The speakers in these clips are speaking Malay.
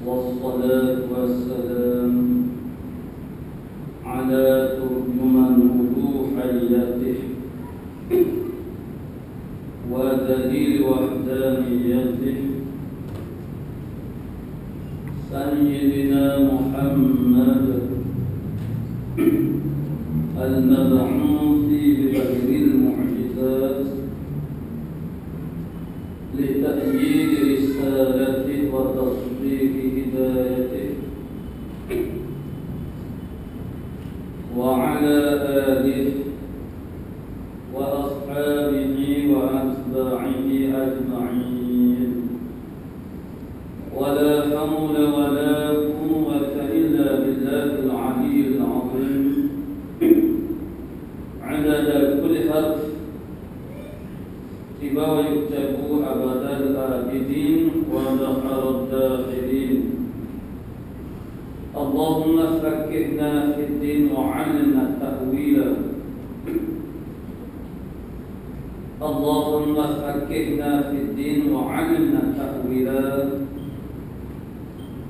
والصلاة والسلام على ترجمان وضوحيته ودليل وحدانيته سيدنا محمد المبعوث ببدر المعجزات لتأييد رسالته وتصديق هدايته وعلى آله وأصحابه وأتباعه أجمعين ولا حول ولا قوة إلا بالله العلي العظيم عدد كل حرف تبا ويكتب أبد الآبدين ودخل الداخلين اللهم فكهنا في الدين وعلمنا التأويل اللهم فكهنا في الدين وعلمنا التأويل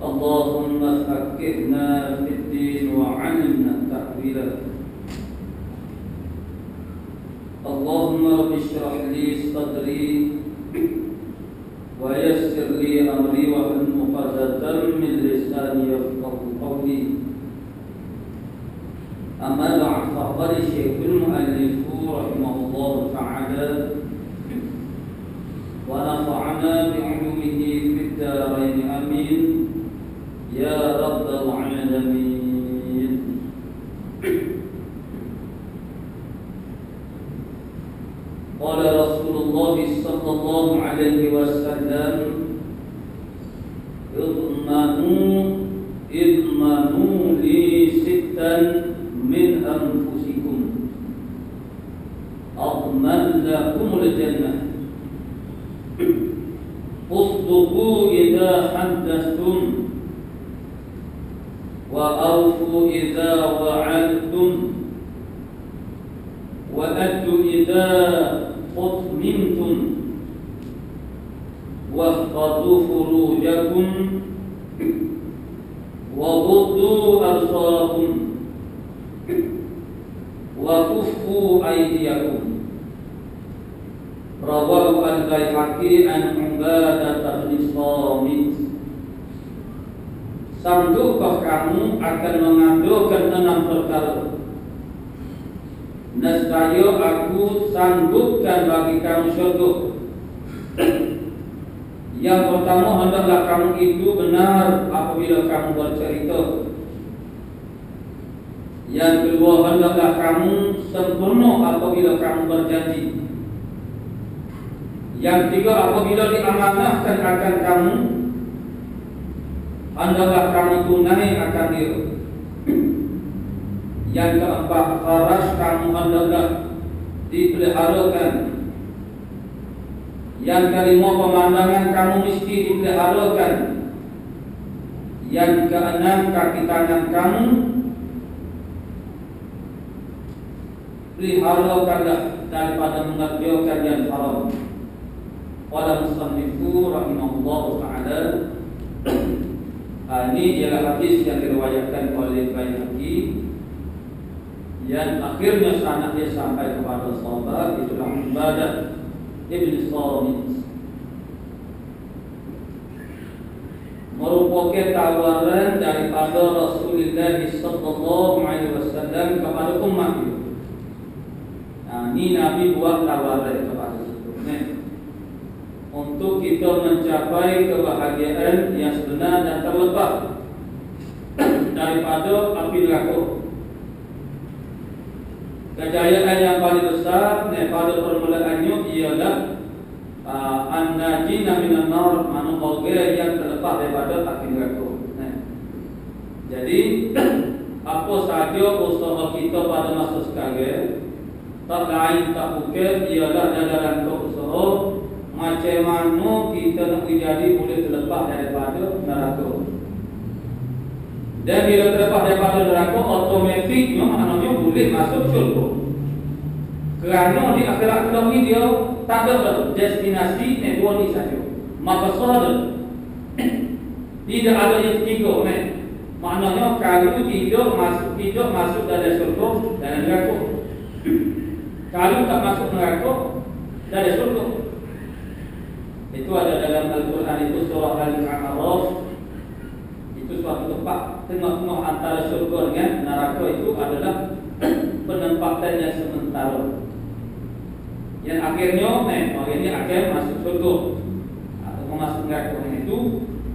اللهم فكهنا في الدين وعلمنا التأويل اللهم رب اشرح لي صدري ويسر لي أمري واحلل عقدة من لساني يفقهوا قولي أما بعد فقال الشيخ المؤلف رحمه الله تعالى ونفعنا بعلومه في الدارين آمين يا رب العالمين. قال رسول الله صلى الله عليه وسلم اضمنوا لي ستا من أنفسكم أضمن لكم الجنة اصدقوا إذا حدثتم وأوفوا إذا وعدتم وأدوا إذا أطمنتم واحفظوا فروجكم وغضوا أبصاركم وكفوا أيديكم. Rawahu al-Baihaqi an Ubadah bin Samit. Sanggupkah kamu akan mengadukan 6 perkara? Nescaya aku sanggupkan bagi kamu syurga. Yang pertama, hendaklah kamu itu benar apabila kamu bercerita. Yang kedua, hendaklah kamu sempurna apabila kamu berjanji. Yang ketiga, apabila diamanahkan akan kamu, hendaklah kamu tunai akan dia. Yang keempat, faras kamu hendaklah dipeliharakan. Yang kelima, pemandangan kamu mesti dipeliharakan. Yang keenam, kaki tangan kamu peliharakanlah daripada mengerjakan yang haram. Qala musannifu rahimahullah ta'ala. Ini ialah hadis yang diriwayatkan oleh Baihaqi yang akhirnya sanadnya sampai kepada sahabat itulah Ubadah bin Samit. Merupakan tawaran daripada Rasulullah sallallahu alaihi wasallam kepada umat. Ini Nabi buat tawaran kepada kita untuk kita mencapai kebahagiaan yang sebenar dan terlepas daripada api neraka. Kejayaan yang paling besar daripada permulaannya ialah an-najina minan nar, manusia yang terlepas daripada api neraka. Jadi apa saja usaha kita pada masa sekarang, tak lain tak bukan ialah dalam usaha macam mana kita nak menjadi boleh terlepas daripada neraka. Dan bila terlepas daripada neraka, automatiknya maknanya boleh masuk syurga. Kerana di akhirat kelak ni dia tak ada destinasi ni dua ni saja. Maka sahaja tidak ada yang ketiga ni. Maknanya kalau tidak masuk dalam syurga dan neraka. Kalau tak masuk neraka dari syurga. Itu ada dalam Al-Quran, itu surah Al-A'raf. Itu suatu tempat tengah-tengah antara syurga dengan neraka. Itu adalah penempatan yang sementara. Yang akhirnya akan masuk syurga atau masuk neraka. Itu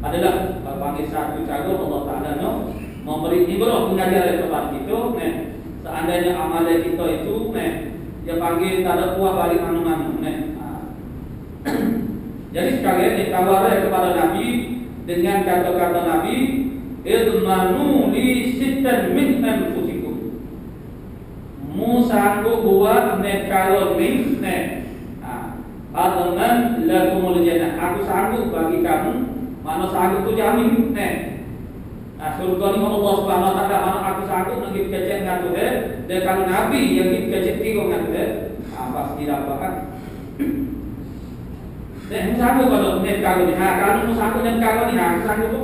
adalah panggil satu cara Allah Ta'ala memberi ibrah pengajaran kepada kita. Seandainya amalan kita itu dia panggil tak ada kuah balik mana-mana. Jadi sekalian ditawarai kepada Nabi dengan kata-kata Nabi, idmanu li sittan min anfusikum. Mu sanggup buat kalau ni adnan lakumul jannah. Aku sanggup bagi kamu. Mana sanggup tu jamin surga ni Allah Subhanahu Wa Taala. Mana aku sanggup nak pergi kecek dengan Tuhan. Dan kalau Nabi yang pergi kecek tiga dengan Tuhan, pasti dapat. Dan sanggup kalau net kalau ni, kalau sanggup net kalau ni, sanggup tu.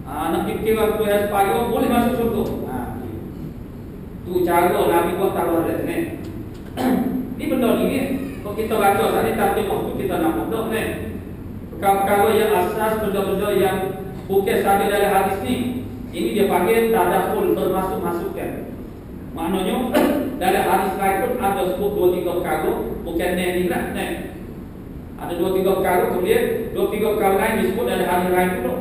Nak fikir waktu supaya boleh masuk surga. Tu cara Nabi buat tawaran ni. Ni benda ni kalau kita baca tadi tapi waktu kita nampak dah ni. Perkara yang asas, benda-benda yang bukan sahaja dari hadis ni. Ini dia panggil tadakhul, bermasuk-masukkan. Maknanya dari hadis lain pun ada sebut 2-3 perkara, bukan ni lah. Ada 2-3 perkara, kemudian 2-3 perkara lain disebut dari hadis lain pun.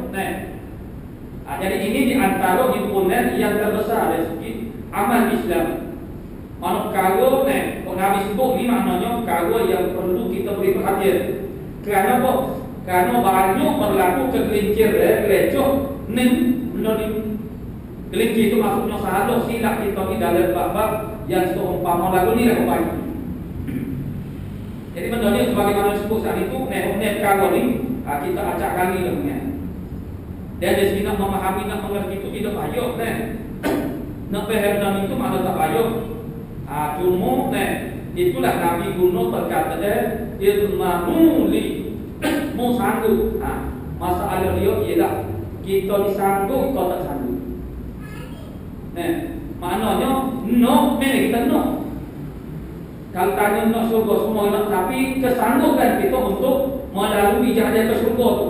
Jadi ini di antara himpunan yang terbesar dari segi amal Islam. Mana perkara kalau Nabi sebut ni maknanya perkara yang perlu kita beri perhatian. Kerana apa? Kerana banyak berlaku kegelincir, kelecok ni benda ni. Gelincir itu maksudnya salah silap kita di dalam bab-bab yang seumpama lagu ni lah baik. Jadi benda ni sebagaimana disebut saat itu, perkara ni kita acak kali lah. Dan dari sini nak memahami, nak mengerti itu tidak payah nak faham dan itu mana tak payah. Cuma itulah Nabi guna berkata dia mamuli mu sanggup. Masalah dia ialah kita disanggup, kau tak sanggup. Maknanya no, kita no. Kalau tanya nak surga semua nak, tapi kesanggupan kita untuk melalui jalan ke surga tu,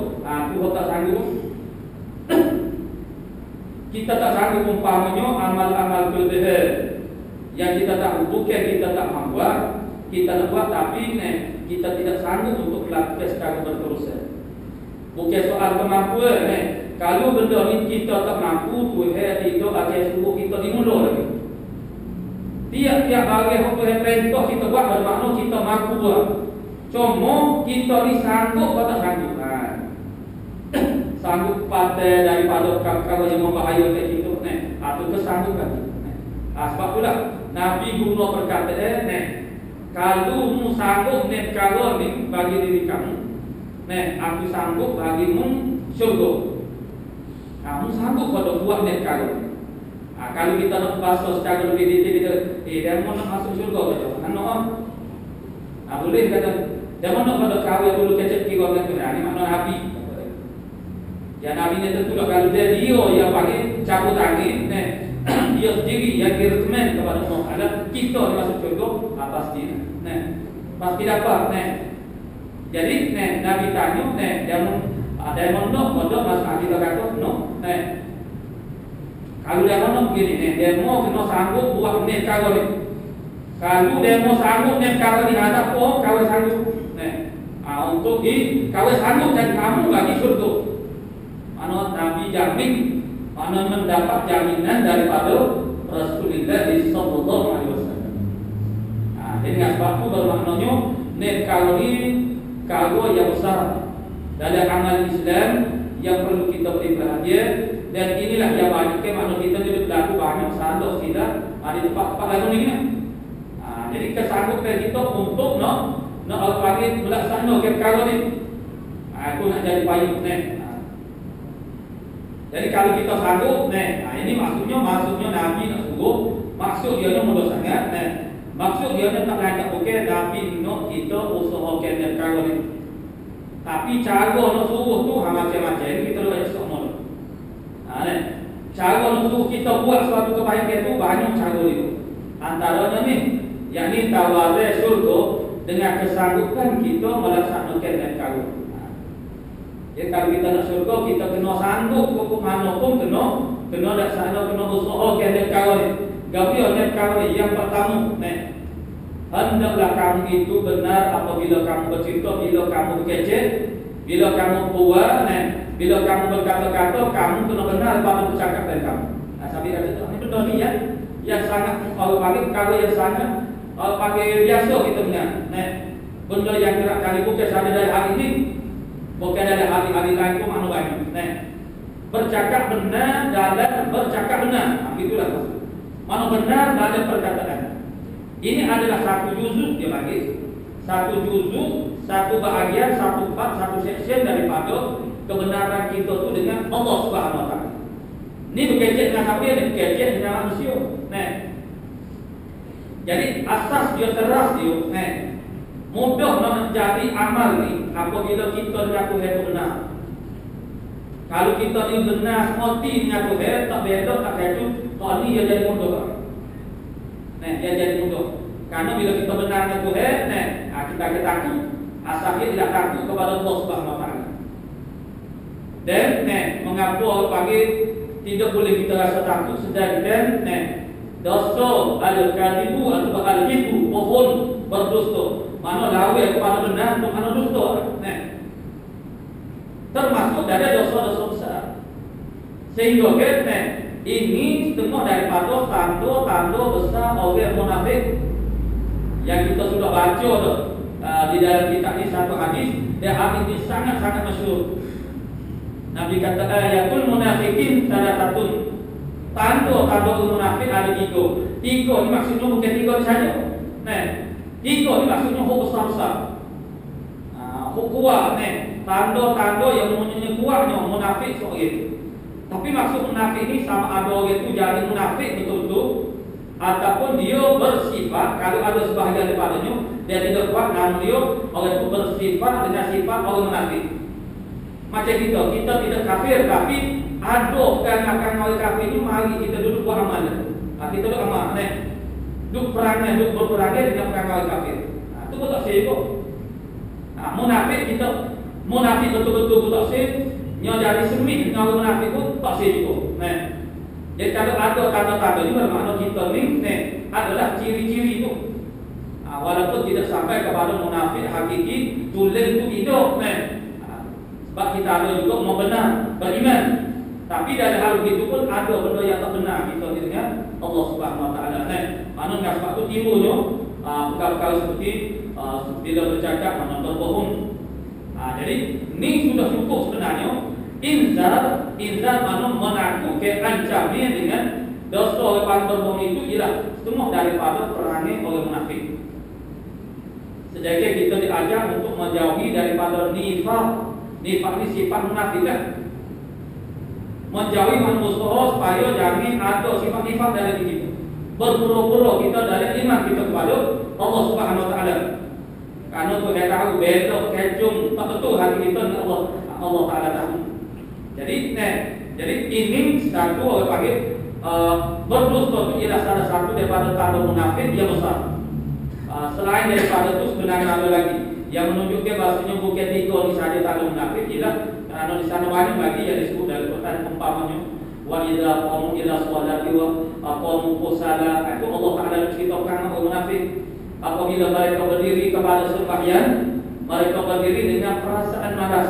tu tak sanggup. Kita tak sanggup umpamanya amal-amal kelebihan yang kita tak bukan kita tak mampu, kita nak buat tapi kita tidak sanggup untuk melakukan secara berterusan. Bukan soal kemampuan. Kalau benda ni kita tak mampu, Tuhan itu akan suruh kita dimulur lagi. Tiap-tiap hari Tuhan perintah kita buat bermakna kita mampu buat. Cuma kita ni sanggup atau tak sanggup. Sanggup pada daripada perkara yang membahayakan kita atau kesanggupan. Sebab itulah Nabi guna perkataan kalau mu sanggup perkara ni bagi diri kamu, aku sanggup bagimu syurga. Kamu sanggup pada buat perkara. Kalau kita nak bahasa secara lebih detail, dia mau nak masuk syurga betul. Boleh kata dia mau nak pada kawin dulu kecek kira dengan Tuhan. Ini makna Nabi. Ya Nabi ni tentulah kalau dia yang panggil cabut angin, dia sendiri yang direkomend kepada Allah Taala kita masuk syurga, pasti pasti dapat. Jadi Nabi tanya dia mau pada masa kita kata no. Kalau dia mau begini dia mau kena sanggup buat perkara ni. Kalau dia mau sanggup perkara ni ada apa kau sanggup. Untuk kau sanggup dan kamu bagi syurga. Mana Nabi jamin, mana mendapat jaminan daripada Rasulullah sallallahu alaihi wasallam. Jadi sebab itu bermaknanya kalau ini kalau yang besar dalam amal Islam yang perlu kita beri perhatian Dan inilah yang banyak manusia kita jadi berlaku banyak salah tidak di tempat-tempat lain ni. Jadi kesanggupan kita untuk nak bagi melaksanakan perkara ni. Aku nak jadi payung ni. Jadi kalau kita sanggup ini maksudnya Nabi nak suruh, maksud dia mudah sangat maksud dia tak lain tak bukan Nabi nak kita usahakan perkara ni. Tapi cara nak suruh tu macam-macam kita boleh semua. Cara nak suruh kita buat suatu kebaikan tu banyak cara itu. Antaranya ni, yakni tawarih syurga dengan kesanggupan kita melaksanakan perkara. Ya, kalau kita nak syurga, kita kena sanggup ke mana pun kena laksana, kena usahakan perkara ni. Gapi oleh perkara ni yang pertama, hendaklah kamu itu benar apabila kamu bercerita, bila kamu berkecek, bila kamu buat, bila kamu berkata-kata, kamu kena benar pada percakapan kamu. Sampai ada tu, ini benar ni ya, yang sangat orang panggil perkara yang sangat orang panggil biasa kita dengar. Benda yang kerap kali bukan sahaja dari hari ini, bukan dari hari-hari lain pun mana banyak. Bercakap benar dalam bercakap benar, itulah maksud. Mana benar dalam perkataan. Ini adalah satu juzuk dia bagi. Satu juzuk, satu bahagian, satu part, satu section daripada kebenaran kita tu dengan Allah Subhanahu Wa Taala. Ini berkecek dengan siapa? Ini berkecek dengan manusia. Jadi asas dia teras dia. Mudah nak jadi amal ni apabila kita mengaku itu benar. Kalau kita ni benar mati mengaku tak beda tak kacau. Kalau ni dia jadi mudah. Dia jadi mudah. Karena bila kita benar mengaku kita takut. Asalnya tidak takut kepada Allah Subhanahu Wa Taala. Dan mengapa orang panggil tidak boleh kita rasa takut sedangkan dosa al-kadhibu atau al-kidbu bohong berdusta. Mana lawan kepada benar atau mana dusta. Termasuk dari dosa-dosa besar. Sehingga ini setengah daripada tanda-tanda besar orang munafik yang kita sudah baca di dalam kitab ini satu hadis. Dan hadis ini sangat-sangat masyhur. Nabi kata ayatul munafikin salasatun. Tanda-tanda munafik ada tiga. Tiga ni maksudnya bukan tiga saja. Tiga ni maksudnya huk besar-besar. Huk kuat tanda-tanda yang mempunyai kuatnya munafik seorang. Tapi maksud munafik ni sama ada orang itu jadi munafik betul-betul ataupun dia bersifat, kalau ada sebahagian daripadanya dia tidak kuat, namun dia orang itu bersifat dengan sifat orang munafik. Macam kita tidak kafir tapi ada akan orang kafir ini mari kita duduk buat amal. Kita duduk amal duduk perangai, duduk berperangai dengan orang kafir. Itu betul sih. Munafik kita munafik betul-betul tak sih. Yang jadi semit dengan orang munafik pun tak sih juga. Jadi kalau ada tanda-tanda ini bermakna kita ni adalah ciri-ciri itu. Walaupun tidak sampai kepada munafik hakiki, tulen itu hidup. Sebab kita ada juga mau benar, beriman. Tapi dari hal begitu pun ada benda yang tak benar kita dengan Allah Subhanahu Wa Taala. Mana dengan sebab itu timbulnya perkara-perkara seperti bila bercakap mana berbohong. Jadi ini sudah cukup sebenarnya. Inzar mana mengaku ke ancamnya dengan dosa orang berbohong itu ialah semua daripada perangai orang munafik. Sejak kita diajar untuk menjauhi daripada nifaq. Nifaq ni sifat munafik kan. Menjauhi manusia supaya jangan ada sifat nifaq dalam diri kita. Berpura-pura kita dari iman kita kepada Allah Subhanahu Wa Taala. Karena tu dia tahu besok kecung tak betul hati kita dengan Allah Taala tahu. Jadi ini satu orang panggil berdusta itu ialah salah satu daripada tanda munafik dia besar. Selain daripada itu sebenarnya ada lagi yang menunjukkan bahasanya bukan tiga ni saja tanda munafik ialah kerana di sana banyak lagi yang disebut dalam Quran umpamanya wa idza qamu ila sholati wa aqamu kusala. Itu Allah Taala ceritakan orang munafik apabila mereka berdiri kepada sembahyang mereka berdiri dengan perasaan malas.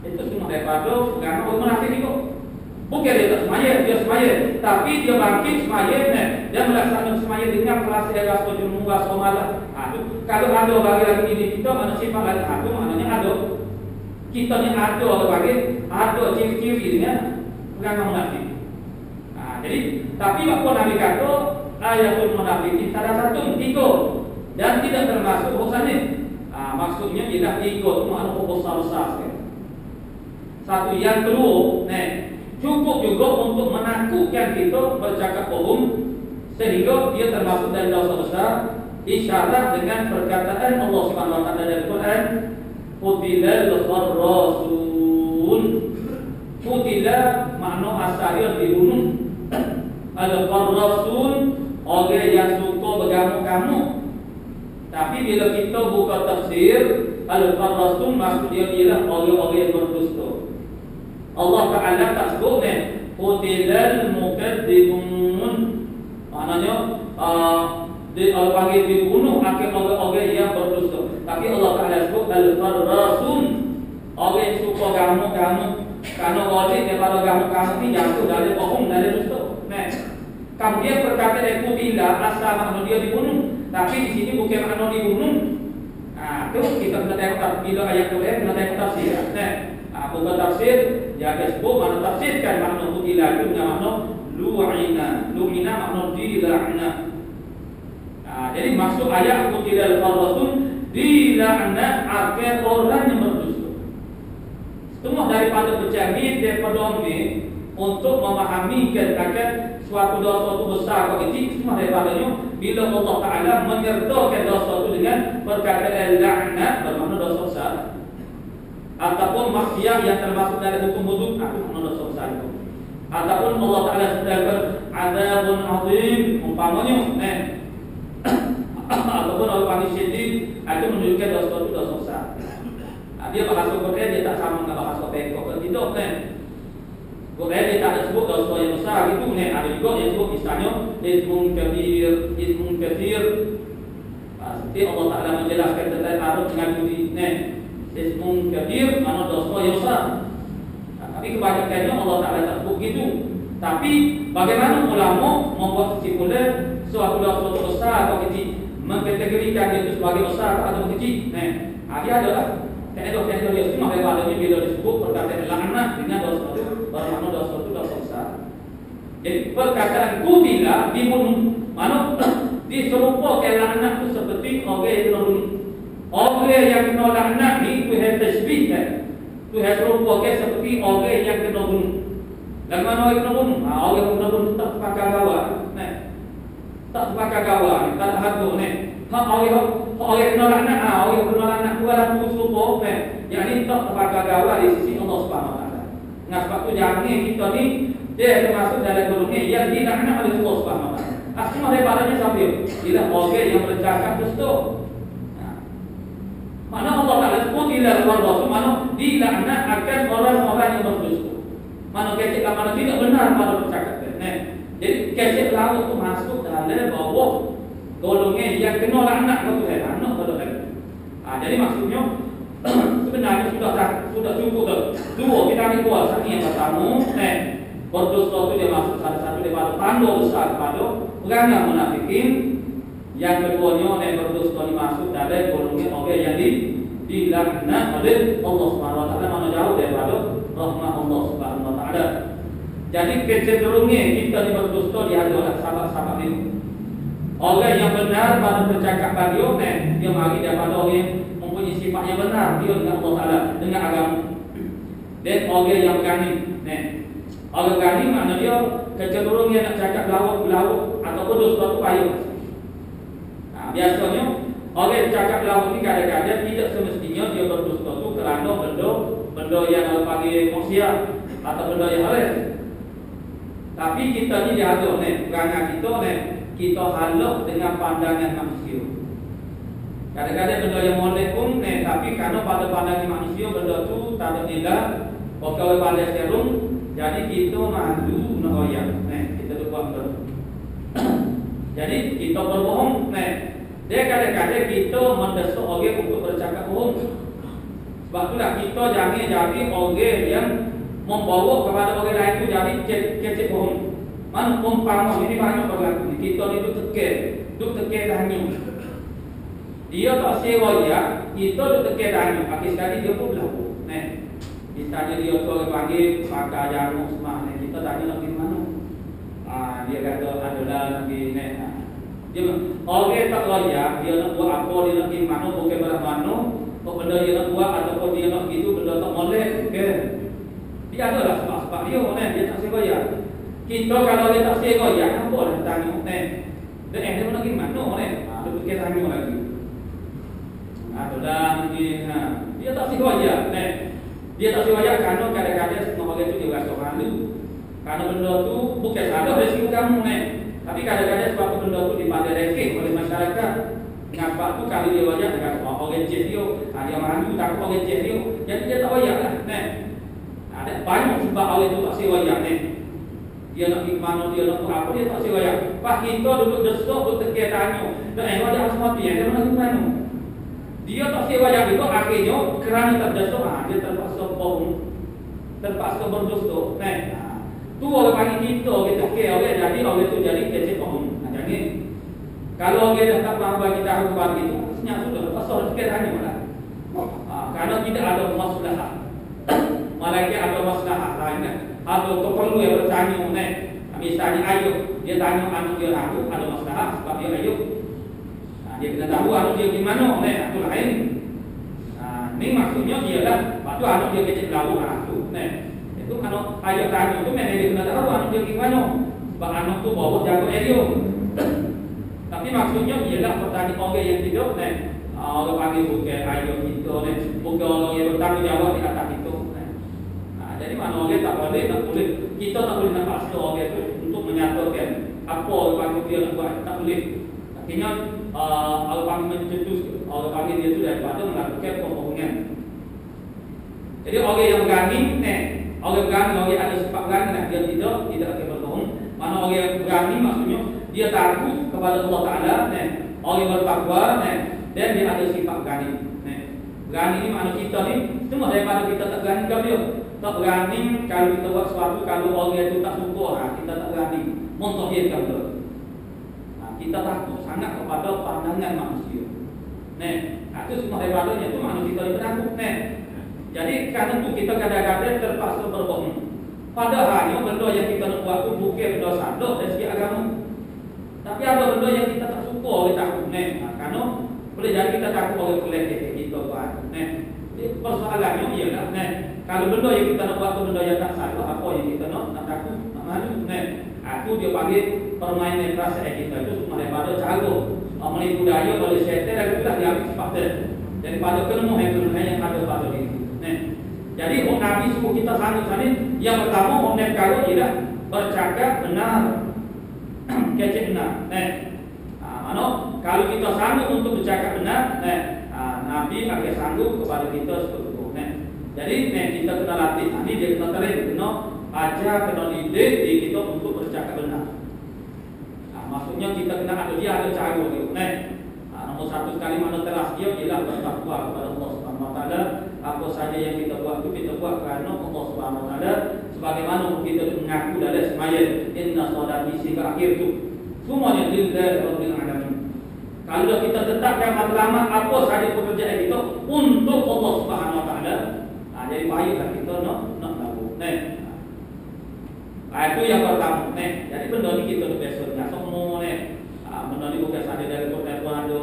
Itu semua daripada kerana orang munafik itu. Bukan dia tak semaya, dia semaya, tapi dia bangkit semaya dia melaksanakan semaya dengan perasaan rasa jenuh, rasa malas. Kalau ada bagi lagi diri kita mana sifat lagi maknanya ada. Kita ni ada bagi ada ciri-ciri dengan pegangan munafik. Jadi tapi apa Nabi kata ayatul munafikin salah satu tiga dan tidak termasuk husani. Maksudnya ialah tiga tu makna besar-besar. Satu yang kedua, cukup juga untuk menakutkan kita bercakap bohong sehingga dia termasuk dari dosa besar. Isyarat dengan perkataan Allah Subhanahu wa taala dalam Quran, "Qutilal kharrasun." Qutila makna asalnya dibunuh. Al-kharrasun orang yang suka bergamuk-gamuk. Tapi bila kita buka tafsir, al-kharrasun maksudnya ialah orang-orang yang berdusta. Allah Taala tak sebut qutilal mukadzimun. Maknanya dia panggil dibunuh akan orang-orang yang berdusta. Tapi Allah Taala sebut al-kharrasun, orang yang suka gamuk-gamuk. Karena orang daripada gamuk-gamuk ni jatuh dari bohong, dari dusta. Kemudian perkataan yang qutila asal makna dia dibunuh. Tapi di sini bukan makna dibunuh. Itu kita kena tengok bila ayat tu kena tengok tafsir. Bukan tafsir, dia ada sebut mana tafsirkan makna qutila itu dengan makna lu'ina. Lu'ina makna dila'na. Jadi maksud ayat qutila al-kharrasun dila'na akan orang yang berdusta. Semua daripada bercermin daripada ini untuk memahami akan suatu dosa itu besar atau kecil, semua daripadanya bila Allah Taala menyertakan dosa itu dengan perkataan laknat bermakna dosa besar ataupun maksiat yang termasuk dari hukum wudhu, itu makna dosa besar itu. Ataupun Allah Taala sedangkan azabun azim umpamanya ataupun Allah panggil syedid, itu menunjukkan dosa itu dosa besar. Dia bahasa Quran dia tak sama dengan bahasa Pekok tidak Quran dia tak sebut dosa yang besar itu ada juga yang sebut misalnya ismun kathir. Seperti Allah Taala menjelaskan tentang Arab dengan budi ismun kathir mana dosa yang besar. Tapi kebanyakannya Allah Taala tak sebut gitu. Tapi bagaimana ulama membuat kesimpulan suatu dosa besar atau kecil, mengkategorikan itu sebagai besar atau kecil. Dia adalah teknologi yang semua daripadanya bila disebut perkataan laknat dengan dosa itu bermakna dosa itu dosa besar. Jadi perkataan qutila dibunuh, mana diserupakan laknat itu seperti orang yang kena bunuh. Orang yang kena laknat ni itu harus tasbih kan. Itu harus serupakan seperti orang yang kena bunuh. Dan mana orang kena bunuh? Orang yang kena bunuh tak pakai gawar. Tak pakai gawar, tak ada hatu ni. Orang kena laknat, orang kena laknat bukanlah serupa. Yang ini tak pakai gawar di sisi Allah Subhanahu wa taala. Nah sebab tu jangan kita ni dia termasuk dalam golongan yang dilaknat oleh Allah Subhanahu wa taala. Semua daripadanya sambil ialah orang yang bercakap dusta. Mana Allah Taala sebut ila al-rasul, mana dilaknat akan orang-orang yang berdusta. Mana kecil mana tidak benar pada bercakap. Jadi kecil laut tu masuk dalam bawah golongan yang kena laknat kepada Tuhan, anak kepada Tuhan. Jadi maksudnya sebenarnya sudah cukup dah. Dua kita ambil dua. Satu yang pertama, berdusta itu dia masuk salah satu daripada tanda besar kepada orang yang munafikin. Yang keduanya berdusta ini masuk dalam golongan orang yang dilaknat oleh Allah Subhanahu wa taala, mana jauh daripada rahmat Allah Subhanahu wa taala. Jadi kecenderungan kita ni berdusta di hadapan sahabat-sahabat ini. Orang yang benar pada percakapan dia mari daripada orang yang mempunyai sifat yang benar dia dengan Allah Taala, dengan agama. Dan orang yang berani, orang berani makna dia kecenderungan nak cakap belawak ataupun sesuatu payung. Biasanya orang yang cakap belawak ni kadang-kadang tidak semestinya dia berdusta tu kerana benda yang panggil maksiat atau benda yang halal. Tapi kita ni jaga perangai kita halak dengan pandangan manusia. Kadang-kadang benda yang molek pun tapi kerana pada pandangan manusia benda tu tak ada nilai, pokok pandai serum, jadi kita malu nak royak. Kita tu buat benda. Jadi kita berbohong. Dia kadang-kadang kita mendesak orang untuk bercakap bohong. Sebab itulah kita jangan jadi orang yang membawa kepada orang lain tu jadi kecek bohong. Man umpama ini banyak berlaku. Kita ni duk teken tanya. Dia tak sewa ya, kita duk teken tanya. Akhir sekali dia pun berlaku. Misalnya dia tu panggil pakai jarum semua. Kita tanya nak pergi mana. Dia kata adalah nak pergi ni. Dia orang tak layak dia nak buat apa, dia nak pergi mana, bukan barang mana, benda dia nak buat ataupun dia nak gitu benda tak molek, okey. Dia adalah sebab-sebab dia tak sewa. Kita kalau dia tak sewa apa dah tanya ni. Dia nak pergi mana ni? Dia fikir tanya lagi. Adalah mungkin dia tak sewa ni. Dia tak sewa kerana kadang-kadang semua orang tu dia rasa malu. Kerana benda tu bukan salah resiko kamu ni. Tapi kadang-kadang sebab benda tu dipandang receh oleh masyarakat. Kenapa tu kalau dia wajah dengan orang cek dia, dia malu takut orang cek dia. Jadi dia tak wajah lah. Ada banyak sebab orang tu tak sewa ni. Dia nak pergi mana, dia nak buat apa, dia tak sewa. Pak kita duduk desok, duduk tekan tanya. Dan wajah asma dia nak pergi mana. Dia tak sewa itu akhirnya kerana terdesok, dia terpaksa bohong, terpaksa berdusta. Tu orang panggil kita okey, orang jadi orang tu jadi kecil bohong. Jadi kalau dia dah tak faham kita harus buat itu, senyap sudah pasal sikit hanya malah. Karena tidak ada masalah. Malaikat ada masalah lain. Ada keperlu yang bertanya ni. Misalnya Ayub, dia tanya anak dia ragu, ada masalah sebab dia Ayub. Dia kena tahu anak dia gimana ni, itu lain. Ni maksudnya ialah waktu anak dia kecil lalu tu ni. Itu kalau Ayub tanya tu memang dia kena tahu anak dia gimana. Sebab anak tu bawa jago Ayub. Tapi maksudnya ialah pertanyaan orang yang hidup ni. Orang panggil bukan Ayub itu ni, bukan orang yang bertanggung jawab di atas itu. Jadi mana orang tak boleh, kita tak boleh nak paksa orang itu untuk menyatakan apa orang panggil dia nak buat, tak boleh. Akhirnya orang panggil mencetus, orang panggil dia itu daripada melakukan pembohongan. Jadi orang yang berani ni, orang berani, orang yang ada sifat berani lah, dia tidak akan berbohong. Mana orang yang berani maksudnya dia takut kepada Allah Taala, orang yang bertakwa, dan dia ada sifat berani. Berani ni makna kita ni semua daripada kita tak berani ke dia. Tak berani kalau kita buat sesuatu, kalau orang itu tak suka, kita tak berani mentauhidkan dia. Kita takut sangat kepada pandangan manusia. Itu semua daripadanya itu makna kita takut. Jadi kerana itu kita kadang-kadang terpaksa berbohong. Padahal benda yang kita nak buat itu bukan benda salah dari segi agama. Tapi ada benda yang kita tak suka, kita takut. Kerana boleh jadi kita takut orang boleh kita buat. Persoalannya ialah kalau benda yang kita nak buat itu benda yang tak salah, apa yang kita nak takut, nak malu. Itu dia panggil permainan perasaan kita itu semua daripada cara menipu daya oleh syaitan dan itulah dia ambil sifat daripada kelemahan yang ada pada diri. Jadi Nabi suruh kita sana yang pertama orang kalau ialah bercakap benar, kecil benar. Mana kalau kita sanggup untuk bercakap benar, Nabi akan sanggup kepada kita seperti itu. Jadi kita kena latih. Ini dia kena train, kena ajar, kena didik diri kita untuk bercakap benar. Maksudnya kita kena ada dia ada cara dia. Nombor satu sekali mana teras dia ialah bertakwa kepada Allah Subhanahu Wa Taala. Apa saja yang kita buat itu kita buat kerana Allah Subhanahu Wa Taala. Sebagaimana kita mengaku dalam sembahyang, inna sholati sehingga akhir itu semuanya lillahi rabbil alamin. Kalau kita tetapkan matlamat apa saja pekerjaan kita untuk Allah Subhanahu Wa Taala, jadi baiklah kita nak lakukan. Itu yang pertama. Jadi benda ni kita biasa dengar semua ni. Benda ni bukan sahaja dari Quran ada,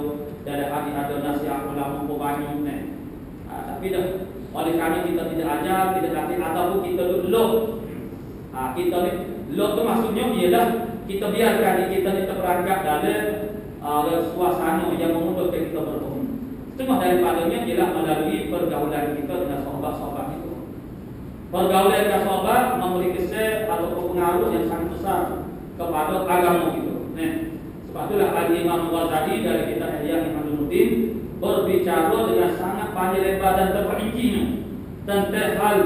dari hadis ada, nasihat ulama banyak ni. Tapi dah oleh kerana kita tidak ajar, tidak latih ataupun kita lok. Kita ni lok tu maksudnya ialah kita biarkan kita ni terperangkap dalam suasana yang memudahkan kita berbohong. Cuma daripadanya ialah melalui pergaulan kita dengan sahabat-sahabat itu. Pergaulan dengan sahabat memberi kesan atau pengaruh yang sangat besar kepada agama kita. Sebab itulah Al-Imam Ghazali dari kitab Ihya Ulumuddin berbicara dengan sangat panjang lebar dan terperinci tentang hal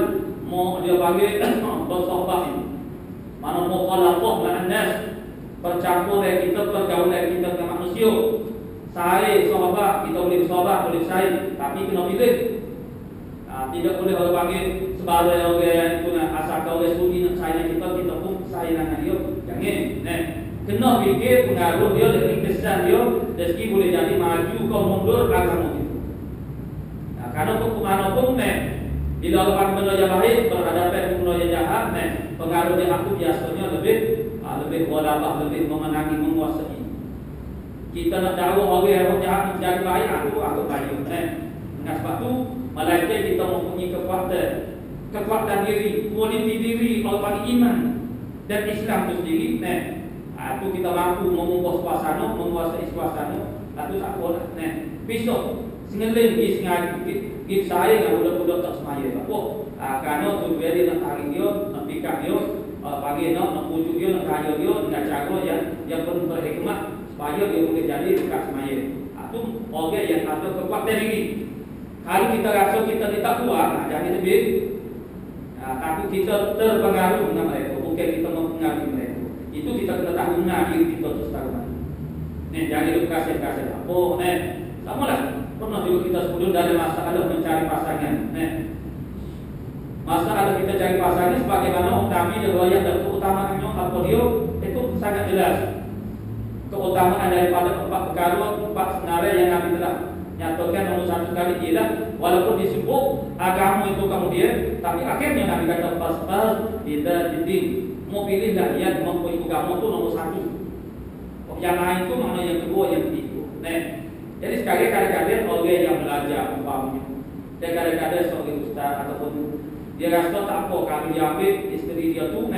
dia panggil bersahabat ini. Mana mukhalafah ma'an nas, bercampur kita, pergaulan kita dengan manusia. Saya sahabat, kita boleh bersahabat, boleh bersaing, tapi kena pilih. Tidak boleh orang panggil sebagai orang itu asal kau orang sudi nak saing kita pun saing dengan dia. Jangan. Kena fikir pengaruh dia dengan kesan dia, rezeki boleh jadi maju kau mundur agama itu. Karena untuk mana pun Bila lawan benda yang baik berhadapan dengan benda yang jahat, pengaruh jahat itu biasanya lebih walabah, lebih memenangi, menguasai. Kita nak dakwah orang yang jahat menjadi baik, aku baik. Dengan sebab itu, malaikat kita mempunyai kekuatan diri, kualiti diri, kalau bagi iman dan Islam itu sendiri. Itu kita mampu mengubah suasana, menguasai suasana. Itu tak boleh. Besok sengelin di sengaja saya dengan budak-budak tak semaya. Apa? Kerana tu dia nak tarik dia, nak pikat dia, bagi nak pujuk dia, nak kaya dia dengan cara yang penuh berhikmat supaya dia boleh jadi dekat semaya. Itu orang yang ada kekuatan diri. Kalau kita rasa kita tidak kuat, jadi lebih tapi kita terpengaruh dengan mereka, bukan kita mempengaruhi mereka. Itu kita kena tahu diri kita terus tahu. Jangan hidup kasih-kasih. Sama lah. Pernah juga kita sebelum dari masalah mencari pasangan. Masalah kita cari pasangan sebagaimana kami riwayat dan keutamaannya apa dia itu sangat jelas. Keutamaan daripada 4 perkara, 4 senarai yang kami telah nyatakan nomor 1 kali ialah walaupun disebut agama itu kemudian, tapi akhirnya Nabi kata pas bila dinding mau pilihlah yang mempunyai agama itu nomor 1. Yang lain itu mana yang kedua, yang ketiga. Jadi sekali kadang-kadang orang yang belajar umpamanya, dan kadang-kadang seorang ustaz ataupun dia rasa tak apa kalau dia ambil isteri dia tu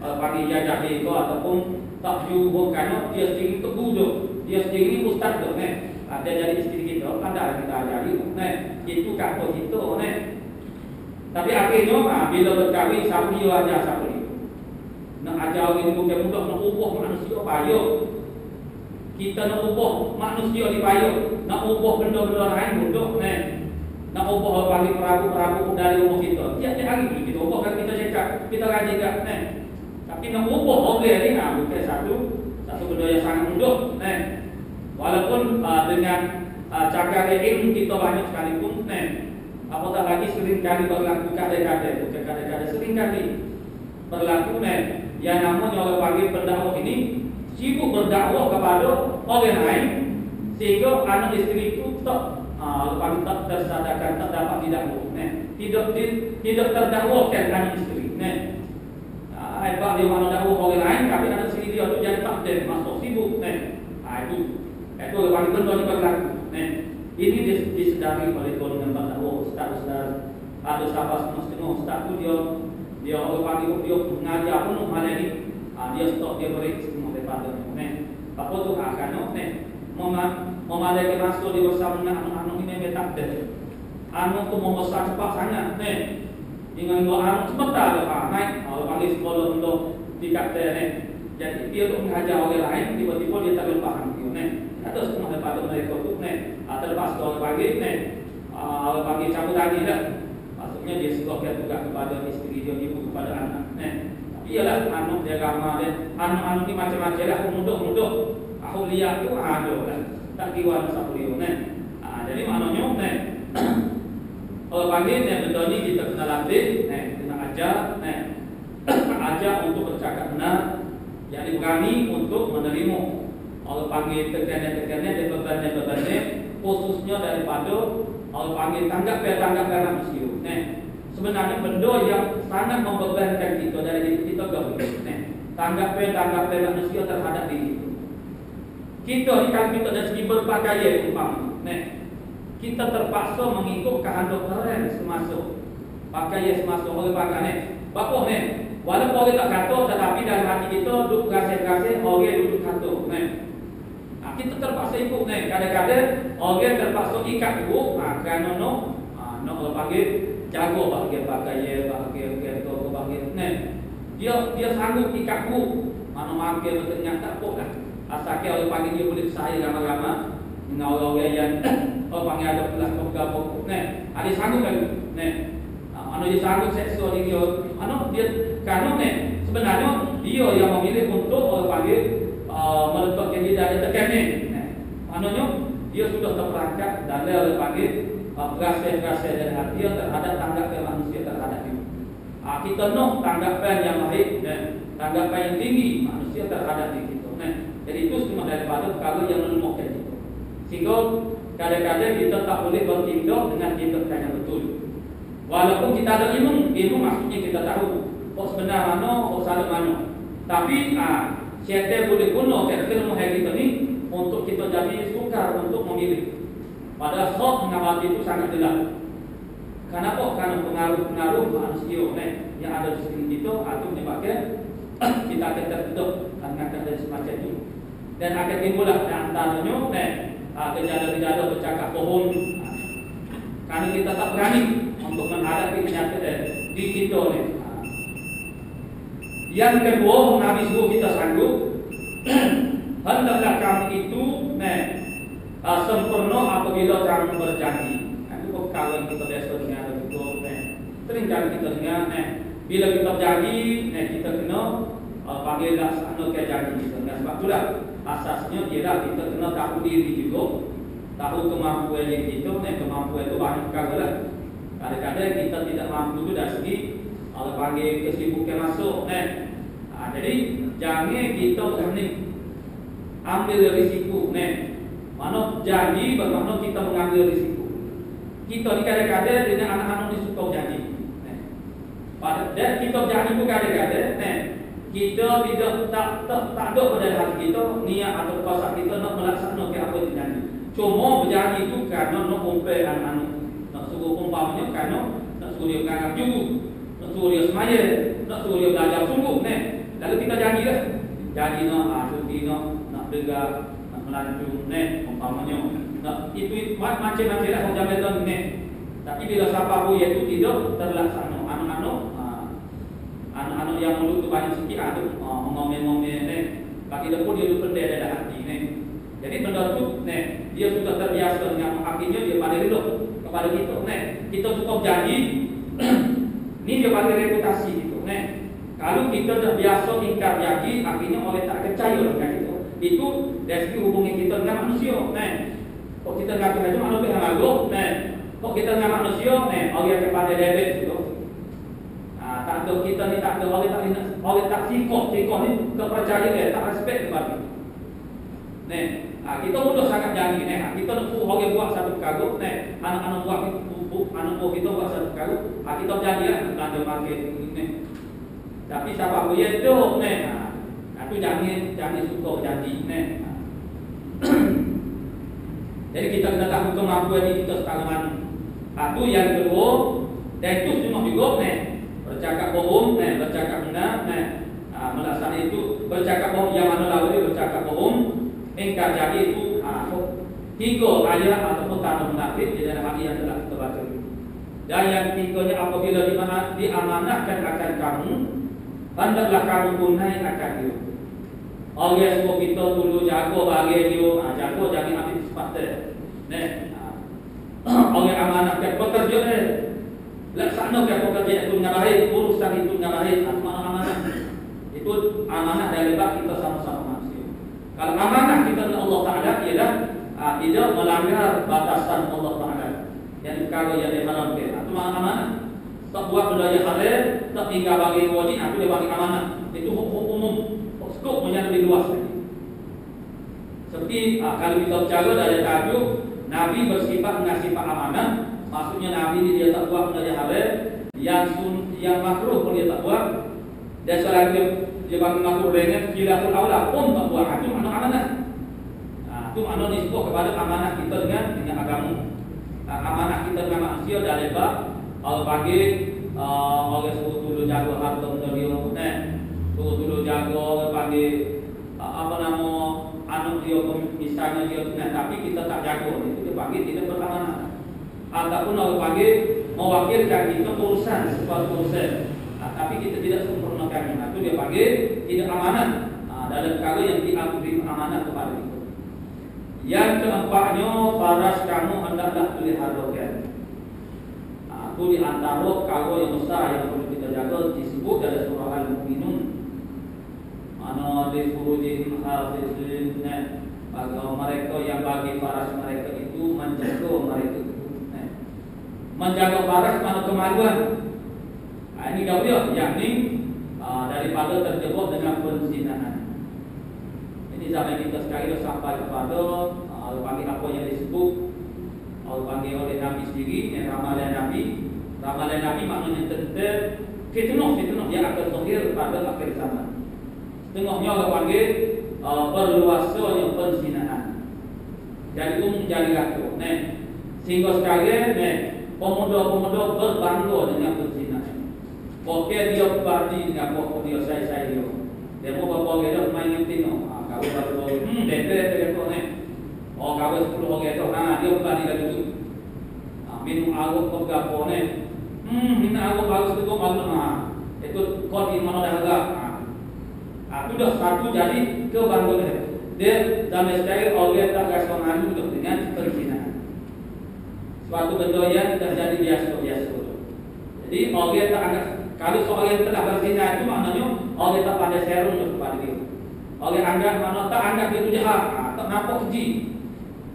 panggil jajah dia ataupun tak juga kerana dia sendiri teguh dia sendiri ustaz tu ada jadi isteri kita pandai kita ajari itu kata kita tapi akhirnya bila berkahwin siapa dia ajar siapa dia nak ajar orang bukan mudah nak ubah manusia payah. Kita nak ubah manusia di payah, nak ubah benda-benda lain mudah nak ubah bagi perabu-perabu dari rumah kita. Tiap-tiap hari kita ubah kan kita cakap, kita rajinkan tapi nak ubah orang ni bukan satu benda yang sangat mudah walaupun dengan cakap ilmu kita banyak sekalipun apatah lagi sering kali berlaku kadang-kadang bukan kadang-kadang sering kali berlaku yang namanya orang panggil pendakwah ini sibuk berdakwah kepada orang lain sehingga anak isteri itu tak tersadarkan, tak dapat didakwah. Tidak terdakwakan anak isteri. Hebat dia mana dakwah orang lain, tapi anak isteri dia tu jadi tak ada masuk sibuk. Itu paling benda ni berlaku. Ini disedari oleh golongan pendakwah, ustaz-ustaz atau sahabat setengah-setengah. Ustaz tu dia orang panggil dia mengajar penuh mana ni. Dia stop, dia break semua daripada apa tu kerana memadai masuk di bersama dengan anak-anak ini tak ada. Anak tu membesar cepat sangat dengan dua anak sebentar dia naik kalau panggil sekolah untuk dikata jadi dia tu mengajar orang lain tiba-tiba dia tak boleh faham atau semua daripada mereka tu terlepas orang panggil orang panggil cabut lagi dah maksudnya dia serahkan juga kepada isteri dia, ibu kepada anak iyalah anak dia agama dia anak-anak ni macam-macam lah mudah-mudah ahliya tu ada lah tak kira siapa dia jadi maknanya kalau panggil benda ni kita kena latih kena ajar untuk bercakap benar jadi berani untuk menerima kalau panggil tekanan-tekanan dan beban-bebannya khususnya daripada kalau panggil tanggap manusia sebenarnya benda yang sangat membebankan kita dari diri kita gabung. Tanggapan manusia terhadap diri kita. Kita ni kalau kita dari segi berpakaian umpama, kita terpaksa mengikut kehendak orang semasa pakaian semasa orang pakai Bapa walaupun orang tak kata tetapi dalam hati kita duduk kasih-kasih orang duduk kata kita terpaksa ikut kadang-kadang orang terpaksa ikat dulu kerana nak orang panggil jago bahagian pakaian, bahagian dia sanggup ikat bu mana mampir ternyata tak apa lah asalkan orang panggil dia boleh saya ramai-ramai dengan orang yang orang panggil ada pelas pokok ada sanggup kan mana dia sanggup seksual dia mana dia kerana sebenarnya dia yang memilih untuk orang panggil meletakkan dia dari tekan maknanya dia sudah terperangkap dan dia orang panggil berasa-berasa dari hati dia terhadap tanggapan manusia terhadap dia. Kita nak tanggapan yang baik dan tanggapan yang tinggi manusia terhadap diri kita. Jadi itu semua daripada perkara yang menemukan kita. Sehingga kadang-kadang kita tak boleh bertindak dengan tindakan yang betul. Walaupun kita ada ilmu maksudnya kita tahu kok sebenar mana, kok salah mana. Tapi syaitan boleh guna ilmu kita ni untuk kita jadi sukar untuk memilih. Padahal khawf mengamati itu sangat jelas. Kenapa? Karena pengaruh-pengaruh manusia yang ada di sekeliling kita atau menyebabkan kita akan tertutup karena ada semacam itu. Dan akan timbullah antaranya gejala-gejala bercakap bohong. Karena kita tak berani untuk menghadapi kenyataan di kita ni. Yang kedua, Nabi suruh kita sanggup hendaklah kamu itu sempurna apabila kamu berjanji. Itu kalau kita biasa dengar itu, sering kali kita dengar, bila kita berjanji, kita kena panggil laksana ke janji kita. Sebab itulah asasnya ialah kita kena tahu diri juga, tahu kemampuan kita. Kemampuan itu banyak perkara lah. Kadang-kadang kita tidak mampu itu dari segi Allah panggil kesibukan masuk. Jadi jangan kita berani ambil risiko. Mana janji bermakna kita mengambil risiko. Kita ni kadang-kadang dengan anak-anak ni suka janji. Dan kita janji pun kadang-kadang kita tidak tak ada pada hati kita niat atau kuasa kita nak melaksanakan apa yang janji. Cuma berjanji itu kerana nak umpai anak-anak, nak suruh umpamanya kerana nak suruh dia menganggap juru, nak suruh dia semaya, nak suruh dia belajar sungguh. Lalu kita janji lah, janji nak cuti nak dengar, nak melancung, umpamanya. Itu macam-macam lah macam-macam ni. Tapi bila siapa pun itu tidak terlaksana, anak-anak yang mulut tu banyak sikit tu mengomel-ngomel bagi dia pun dia lupa dia ada hati Jadi benda tu dia sudah terbiasa dengan akhirnya dia pada hidup kepada kita kita cukup janji ni dia pada reputasi gitu kalau kita dah biasa ingkar janji akhirnya orang tak percaya dengan itu dari segi hubungan kita dengan manusia kok kita ngaku aja manusia yang lalu kok kita dengan manusia orang kepada debit gitu tak ada kita ni tak ada orang tak sikoh ni kepercayaan tak respect kepada kita mudah sangat janji kita nak suruh orang buat satu perkara anak-anak buat anak buah kita buat satu perkara kita berjanji lah belanja market tapi siapa pun yang tu itu jangan suka berjanji jadi kita kena tahu kemampuan ini kita sekarang mana itu yang kedua dan itu semua juga bercakap bohong, bercakap benar, melaksanakan itu bercakap bohong yang mana lalu bercakap bohong, ingkar janji itu tiga ayat ataupun tanda munafik di dalam hadis yang telah kita baca. Dan yang tiganya apabila diamanahkan akan kamu, hendaklah kamu tunai akan dia. Orang semua kita dulu jaga bagi dia, jaga jangan ambil sepatutnya. Orang amanahkan bekerja laksanakan pekerjaan itu dengan baik, urusan itu dengan baik, amanah. Itu amanah dari bab kita sama-sama manusia. Kalau amanah kita dengan Allah Ta'ala ialah tidak melanggar batasan Allah Ta'ala yang perkara yang diharamkan. Itu amanah. Tak buat benda yang halal, tak tinggal bagi wajib, itu dia bagi amanah. Itu hukum umum. Skopnya lebih luas lagi. Seperti kalau kita bicara dari tajuk Nabi bersifat dengan sifat amanah. Maksudnya Nabi ni dia tak buat benda yang halal, yang makruh pun dia tak buat. Dan selagi dia bagi makruh dengan khilaful aula pun tak buat. Itu makna amanah. Itu makna disebut kepada amanah kita dengan agama. Amanah kita dengan manusia dari bab Allah panggil orang suruh dulu jaga harta benda dia, suruh dulu jaga orang panggil apa nama anak dia misalnya dia, tapi kita tak jaga, itu dia panggil tidak beramanah. Ataupun Allah panggil mewakilkan kita urusan sesuatu urusan, tapi kita tidak sempurnakan. Itu dia panggil tidak amanah dalam perkara yang diakui amanah kepada kita. Yang keempatnya, faras kamu hendaklah peliharakan. Itu di antara perkara yang besar yang perlu kita jaga disebut dalam surah Al-Mu'minun. Mana difurujihim hafizin, bagi mereka yang bagi faras mereka itu menjaga mereka. Menjaga faras mana kemaluan. Ini kau dia, yakni daripada terjebak dengan perzinahan. Ini zaman kita sekarang dah sampai kepada panggil apa yang disebut, panggil oleh Nabi sendiri, yang ramalan Nabi, Ramalan Nabi maknanya tentang fitnah yang akan lahir pada akhir zaman. Setengahnya orang panggil perluasannya perzinahan. Jadi menjadi ratu. Sehingga sekalian pemuda-pemuda berbangga dengan perzinahan. Pokoknya dia berarti dengan pokok dia saya dia. Dia mau bawa dia main tino. Kau baru dia tu Oh kau 10 orang tu, dia berarti lagi tu. Minum air bergapo minum air bagus tu malu itu kau di mana dah agak. Itu dah satu jadi kebanggaan. Dia dalam style orang tak rasa malu dengan perzinahan. Suatu benda yang terjadi biasa. Jadi orang tak agak kalau seorang telah berzina itu maknanya orang tak pandai serung kepada dia. Orang anggap mana tak anggap itu jahat, tak nampak keji.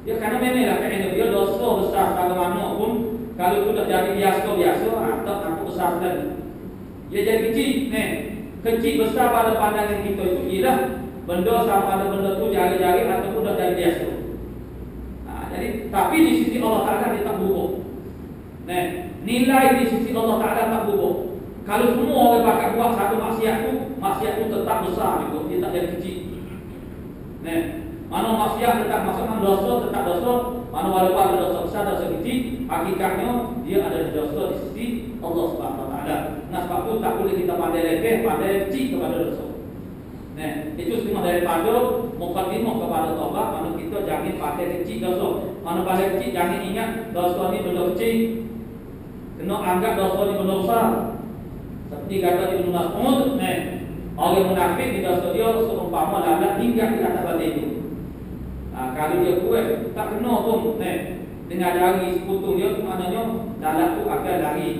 Ya karena memanglah kerana dia dosa besar bagaimana pun kalau sudah jadi biasa tak nampak besar lagi. Dia jadi kecil, kecil besar pada pandangan kita itu ialah benda sama ada benda tu jari-jari ataupun dah jadi biasa. Jadi tapi di sisi Allah Taala dia tak buruk. Nilai di sisi Allah Taala tak buruk. Kalau semua orang pakai buat satu maksiat tu tetap besar juga, dia tak jadi kecil. Mana maksiat tetap maksudnya dosa tetap dosa, mana walaupun ada dosa besar dosa kecil, hakikatnya dia ada dosa di sisi Allah Subhanahu Wa Taala. Sebab tu tak boleh kita pandai lekeh, pandai kecil kepada dosa. Itu semua daripada mukadimah kepada taubat. Mana kita jangan pandai kecil dosa, mana pandai kecil jangan ingat dosa ni benda kecil, kena anggap dosa ni benda besar. Seperti kata Ibnu Mas'ud, orang munafik di dosa dia seumpama lalat hingga di atas badan itu. Kalau dia kuat, tak kena pun dengan jari sekutu dia, maknanya lalat tu akan lari.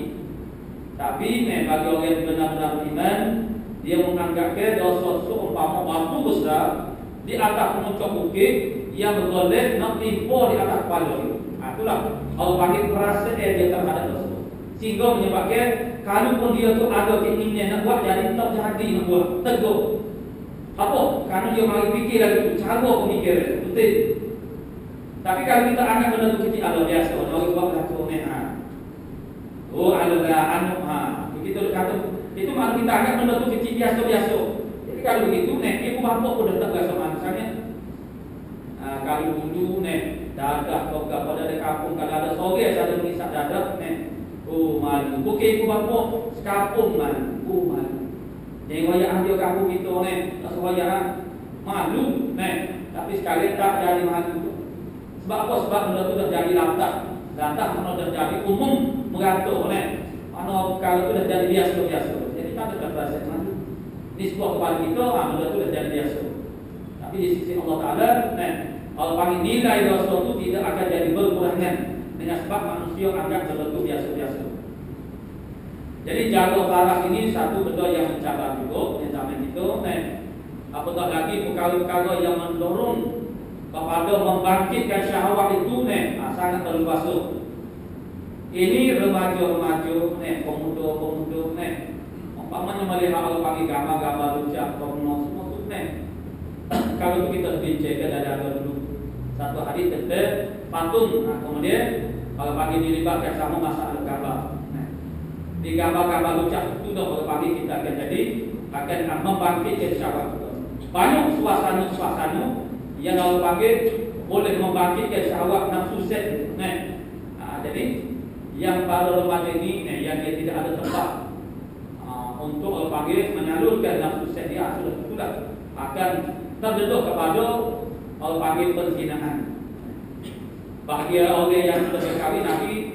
Tapi bagi orang yang benar-benar beriman, dia menganggapkan dosa seumpama batu besar di atas puncak bukit yang bergolek nak timpul di atas kepala dia. Itulah Allah panggil perasaan dia terhadap dosa. Sehingga menyebabkan kalau pun dia tu ada keinginan nak buat, jadi tak jadi nak buat, tegur. Apa? Kerana dia mari fikir lagi tu, cara pemikiran, betul. Tapi kalau kita anggap benda tu kecil, ada biasa, orang buat satu anu, kita kata, itu makna kita anggap benda tu kecil biasa. Jadi kalau begitu, ibu bapa pun dah tak rasa misalnya. Kalau dulu dadah kau pada di kampung, kalau ada sore ada mengisap dadah, malu. Bukan ibu bapa sekapung malu, malu. Yang wayang dia kampung kita tak sewayang malu, tapi sekali tak jadi malu. Sebab apa? Sebab benda tu dah jadi latah mana dah jadi umum merantau, mana kalau tu dah jadi biasa. Jadi tak ada rasa malu. Nisbah kepada kita, benda tu dah jadi biasa. Tapi di sisi Allah Taala, Allah panggil nilai dosa tu tidak akan jadi berkurangan dengan sebab manusia anggap benda tu biasa. Jadi jaga balas ini satu benda yang mencabar juga di zaman itu. Apatah lagi perkara-perkara yang mendorong kepada membangkitkan syahwat itu sangat berluas. Ini remaja-remaja, pemuda-pemuda, umpamanya melihat Allah panggil gambar-gambar lucah, porno semua tu kalau tu kita bincangkan ada dulu satu hari tentang patung. Kemudian kalau panggil dilibatkan sama masalah gambar. Di gambar-gambar lucah itu dah berpagi kita akan membangkitkan syahwat. Banyak suasana yang Allah panggil boleh membangkitkan syahwat nafsu seks. Jadi yang pada remaja ini yang dia tidak ada tempat untuk Allah panggil menyalurkan nafsu seks dia sudah akan terdedah kepada Allah panggil perzinahan. Bahagia orang yang sudah berkahwin nanti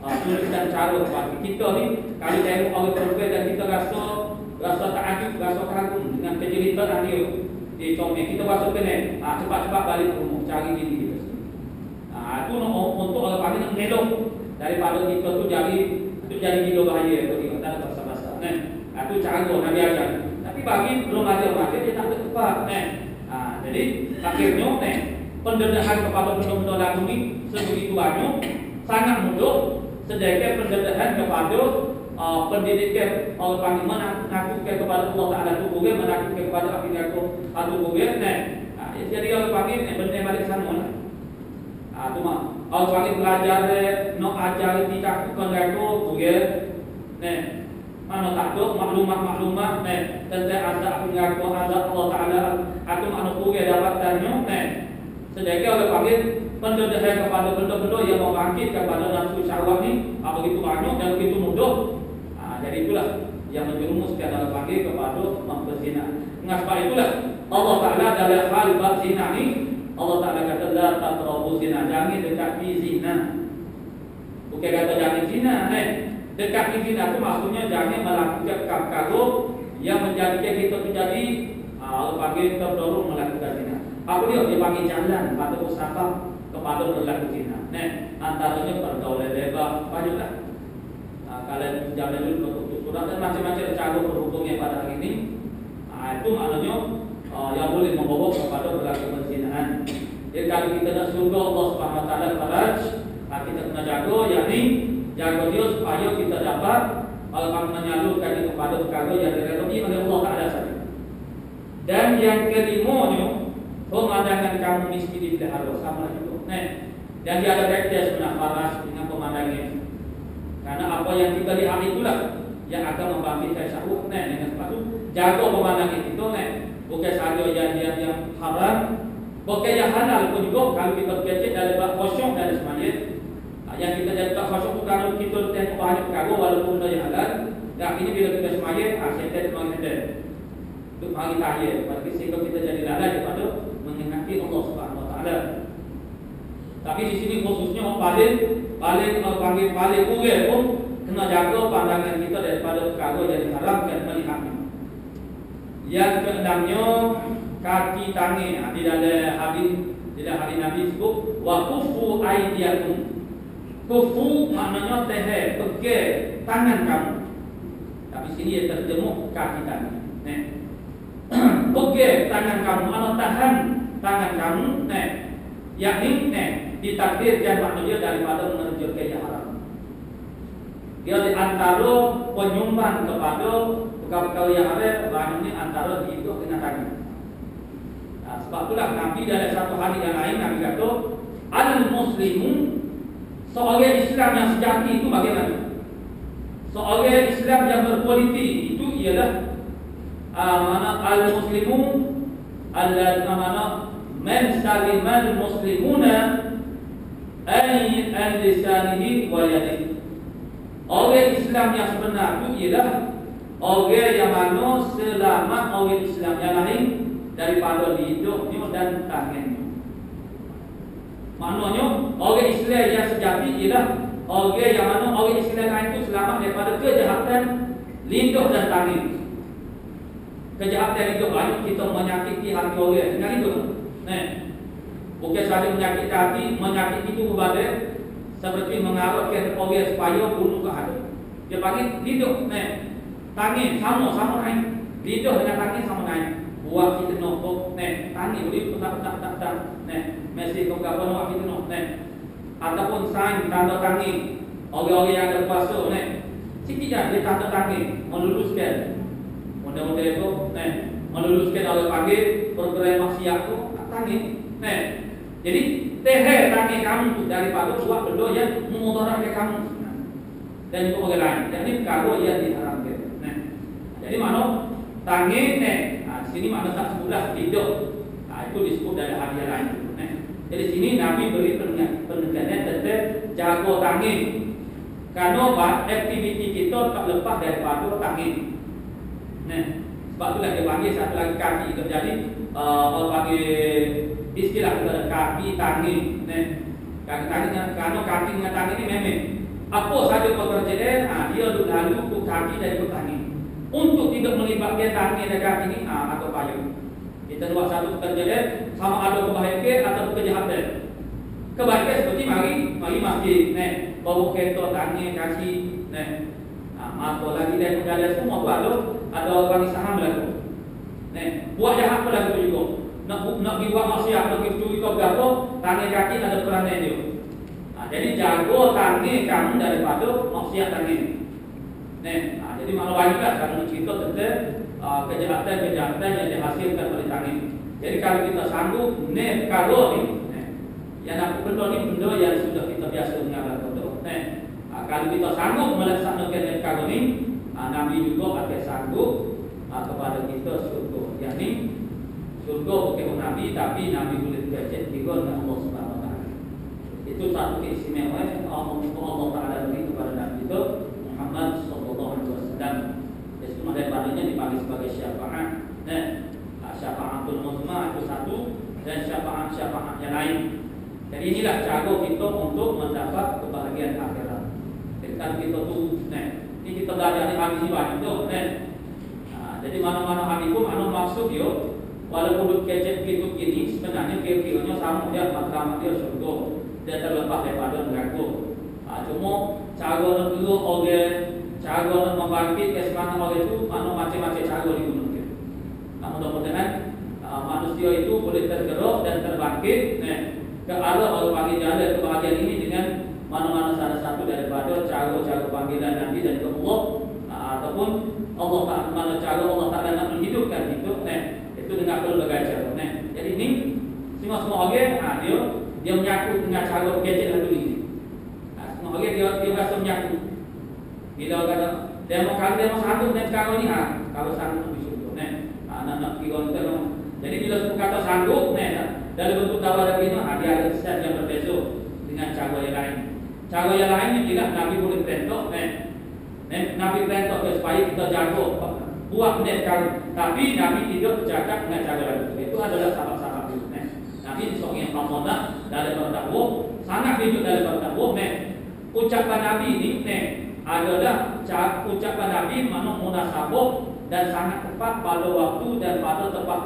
tulisan cara kepada kita ni. Kalau tengok orang perempuan dan kita rasa takjub, rasa kagum dengan kejelitan dia di comel, kita rasa kena cepat-cepat balik rumah cari diri kita. Itu untuk orang panggil nak menelok daripada kita tu jadi gila bahaya tu dia tak ada bahasa-bahasa. Itu cara Nabi ajar. Tapi bagi remaja-remaja dia tak ada tepat. Jadi akhirnya pendedahan kepada benda-benda lagu ni sebegitu banyak, sangat mudah. Sedangkan pendedahan kepada pendidikan Allah panggil menakutkan kepada Allah Taala tu boleh, menakutkan kepada akhirat tu boleh. Jadi Allah panggil benda balik sana. tu mah. Au panggil belajar no ajar kita kan gato buye. Ne. Mana takut maklumat tentang azab pengaku azab Allah Taala atau mana buye dapat tanya sedekah oleh panggil pendedahan kepada benda-benda yang membangkit kepada nafsu syahwat ni begitu banyak dan begitu mudah. Jadi itulah yang menjerumuskan dalam panggil kepada berzina. Dengan sebab itulah Allah Taala dalam hal berzina ni Allah Taala kata la taqrabu zina, jangan dekati zina. Bukan kata jangan zina, dekati zina itu maksudnya jangan melakukan perkara yang menjadikan kita menjadi panggil terdorong melakukan zina. Apa dia panggil jalan pada usaha kepada berlaku zina. Antaranya pergaulan bebas, banyaklah. Kalau jalan dulu bertutur surat dan macam-macam cara berhubung yang pada hari ini, itu maknanya yang boleh membawa kepada berlaku perzinahan. Jadi kalau kita nak surga Allah Subhanahu Wa Taala faraj, kita kena jaga, yakni jaga dia supaya kita dapat menyalurkan dia kepada perkara yang diredai oleh Allah Taala saja. Dan yang kelimanya, pemandangan kamu mesti dipelihara sama juga. Dan dia ada kaitan sebenarnya faraj dengan pemandangan. Karena apa yang kita lihat itulah yang akan membangkitkan syahwat. Dengan sebab itu jaga pemandangan itu. Bukan sahaja yang haram, bukan yang halal pun juga. Kalau kita kecil dari bab khusyuk dan sebagainya, yang kita jadi tak khusyuk itu kalau kita tengok banyak perkara walaupun dia halal. Dan ini bila kita semaya, syaitan itu menghindar untuk mari tahiyat, sehingga kita jadi lalai daripada mengingati Allah Subhanahu Wa Taala. Tapi di sini khususnya paling kurang pun kena jaga pandangan kita daripada perkara yang diharamkan melihatnya. Yang keenamnya kaki tangan. Di dalam hadis Nabi sebut wa kufu aydiyakum. Kufu maknanya tehe, pegang tangan kamu. Tapi sini dia terjemah kaki tangan. Pegang tangan kamu, mana tahan tangan kamu. Yakni ditakdirkan maknanya daripada mengerjakan yang haram. Dia di antara penyumbang kepada perkara yang haram banyaknya antara hidup dengan tangan. Sebab itulah Nabi dalam satu hadis yang lain Nabi kata al-muslimu, seorang Islam yang sejati itu bagaimana? Seorang Islam yang berkualiti itu ialah mana al-muslimu mana man salimal muslimuna an lisanihi wa yadihi. Orang Islam yang sebenar itu ialah orang yang mana selamat orang Islam yang lain daripada hidupnya dan tangannya. Maknanya orang Islam yang sejati ialah orang yang mana orang Islam lain itu selamat daripada kejahatan lidah dan tangan. Kejahatan lidah banyak kita menyakiti hati orang dengan itu. Bukan sahaja menyakiti hati, menyakiti itu kepada seperti mengarahkan orang supaya bunuh ke hati. Dia panggil lidah, tangan sama naik. Lidah dengan tangan sama naik. Buat kita nombok, tangan boleh tak. Mesti kau kapan buat kita nombok, ataupun sign tanda tangan. Orang-orang yang ada kuasa, sikit je dia tanda tangan, meluluskan. Mudah-mudahan itu, meluluskan oleh panggil perkara maksiat itu tangan. Jadi teher tangan kamu daripada buat benda yang memudaratkan kamu dan juga orang lain. Jadi perkara yang diharamkan. Jadi mana tangan sini mana tak sebelah hidup. Itu disebut dari hadiah lain. Jadi sini Nabi beri penekanan tentang jaga tangan. Karena aktiviti kita tak lepas daripada tangan. Sebab itulah dia panggil satu lagi kaki. Jadi orang panggil istilah kaki tangan. Karena kaki dengan tangan ini memang apa saja pekerjaan dia lalu tu kaki dari tangan. Untuk tidak melibatkan tangan dan kaki ini atau payung. Kita buat satu pekerjaan sama ada kebaikan atau kejahatan. Kebaikan seperti mari masjid, bawa kereta tangan kaki, atau lagi dan mengajar semua buat ada orang saham berlaku. Buat jahat pun lagu juga. Nak buat maksiat, nak curi kau berapa, tangan kaki ada peranan dia. Jadi jaga tangan kamu daripada maksiat tangan. Jadi malah banyaklah kalau cerita tentang kejahatan yang dihasilkan oleh tangan. Jadi kalau kita sanggup kalau ni Yang nabi benda ni benda yang sudah kita biasa mengamalkan betul. Kalau kita sanggup melaksanakan yang kagum ni, Nabi juga akan sanggup kepada kita surga. Yang ni surga bukan Nabi, tapi Nabi boleh derajat juga dengan Allah Subhanahu Wa Taala. Itu satu keistimewaan yang Allah Taala beri kepada Nabi itu Muhammad Sallallahu Alaihi Wasallam. Semua daripadanya dipanggil sebagai syafaat. Syafaatul Uzma itu satu, dan syafaat yang lain. Jadi inilah cara kita untuk mendapat kebahagiaan akhirat. Jadi kalau kita tu, ini kita belajar di hadis ini banyak tu, jadi mana-mana hadis pun anu maksud dia, walaupun kecil gitu gini, sebenarnya kira-kiranya sama dia, matlamat dia surga, dia terlepas daripada neraka. Cuma cara dulu orang, cara membangkit ke semangat orang itu, macam-macam cara digunakan. Mudah-mudahan manusia itu boleh tergerak dan terbangkit ke arah Allah panggil jalan kebahagiaan ini dengan mana-mana salah satu daripada cara-cara panggilan Nabi dan Allah, ataupun Allah Taala mana cara Allah Taala nak menghidupkan hidup, itu dengan pelbagai cara. Jadi ini semua orang dia menyaku dengan cara gadget satu ini. Semua orang dia rasa menyaku. Bila kata dia mau sanggup dan cara ni kalau sanggup bersyukur. Nak kira kita. Jadi bila kata sanggup, dalam bentuk tawaran ini dia ada kesan yang berbeza dengan cara yang lain. Cara yang lain bila Nabi boleh perintah, Nabi perintah supaya kita jaga buat net kalau, tapi Nabi tidak bercakap dengan cara lain. Itu adalah sahabat-sahabat itu. Nabi seorang yang pemahaman dalam berdakwah, sangat bijak dalam berdakwah. Ucapan Nabi ini adalah ucapan Nabi mana munasabah dan sangat tepat pada waktu dan pada tempat.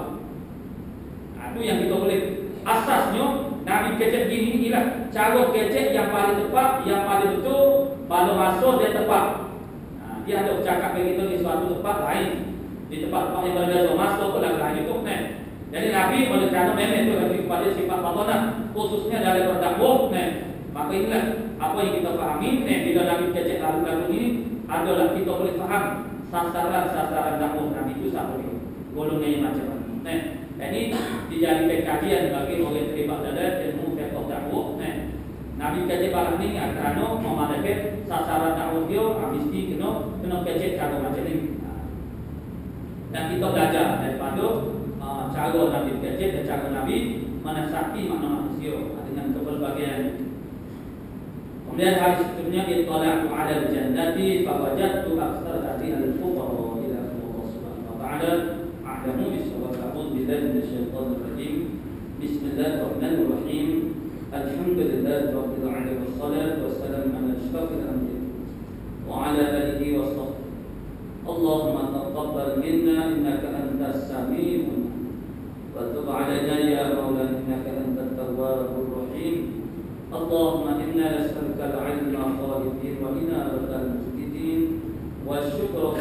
Itu yang kita boleh. Asasnya Nabi kecek gini inilah cara kecek yang paling tepat, yang paling betul pada masa dan tepat. Dia ada bercakap begitu di suatu tempat lain, di tempat yang berbeza masa pun lain itu. Jadi Nabi oleh kerana memang itu lebih kepada sifat makanan, khususnya dalam berdakwah. Maka inilah apa yang kita fahami. Bila Nabi kecek lalu-lalu ini adalah kita boleh faham sasaran dakwah Nabi itu seperti golongannya macam mana. Ini dijadikan kajian bagi orang terlibat dalam ilmu fiqh dakwah. Nabi kaji barang ni kerana memadakan sasaran dakwah dia mesti kena kaji cara macam ni. Dan kita belajar daripada cara Nabi kaji dan cara Nabi menasihati makna manusia dengan keberbagian. Kemudian hadis seterusnya ittala'tu 'ala al-jannati fawajadtu aktsara ahli al-fuqara ila Allah Subhanahu wa ta'ala a'lamu bis-sawab billahi minasyaitonir rajim. Bismillahirrahmanirrahim. Alhamdulillahi rabbil alamin wassalatu wassalamu ala asyrafil anbiya wa ala alihi wa sahbihi. Allahumma taqabbal minna innaka antas sami'un wa tub 'alaina ya maulana innaka antat tawwabur rahim. Allahumma inna nas'aluka al-'ilma khalidin wa inna al-mujtahidin wa syukra